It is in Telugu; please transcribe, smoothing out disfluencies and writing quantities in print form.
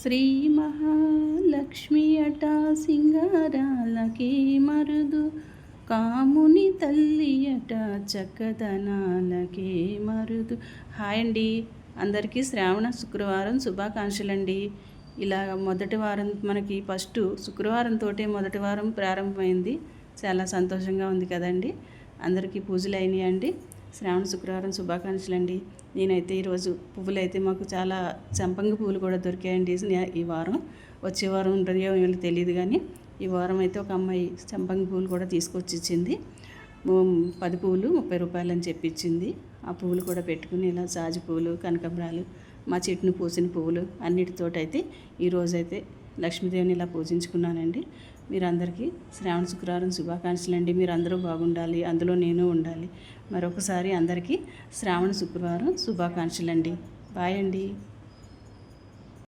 శ్రీ మహాలక్ష్మి అట సింగారాలకే మరుదు, కాముని తల్లి అట చక్కదనాలకే మరుదు. హాయ్ అండి, అందరికీ శ్రావణ శుక్రవారం శుభాకాంక్షలండి. ఇలా మొదటి వారం మనకి ఫస్ట్ శుక్రవారంతో మొదటి వారం ప్రారంభమైంది. చాలా సంతోషంగా ఉంది కదండి. అందరికీ పూజలు అయినాయండి. శ్రావణ శుక్రవారం శుభాకాంక్షలండి. నేనైతే ఈరోజు పువ్వులు అయితే మాకు చాలా సంపంగి పువ్వులు కూడా దొరికాయండి ఈ వారం. వచ్చే వారం ఉంటాయో ఏమో తెలియదు, కానీ ఈ వారం అయితే ఒక అమ్మాయి సంపంగి పువ్వులు కూడా తీసుకొచ్చి ఇచ్చింది. 10 పువ్వులు 30 రూపాయలు అని చెప్పి ఇచ్చింది. ఆ పువ్వులు కూడా పెట్టుకుని ఇలా జాజి పువ్వులు, కనకాంబరాలు, మా చెట్టును పూసిన పువ్వులు అన్నిటితోటైతే ఈరోజైతే లక్ష్మీదేవిని ఇలా పూజించుకున్నానండి. మీరందరికీ శ్రావణ శుక్రవారం శుభాకాంక్షలు అండి. మీరు అందరూ బాగుండాలి, అందులో నేను ఉండాలి. మరొకసారి అందరికీ శ్రావణ శుక్రవారం శుభాకాంక్షలు అండి. బాయ్ అండి.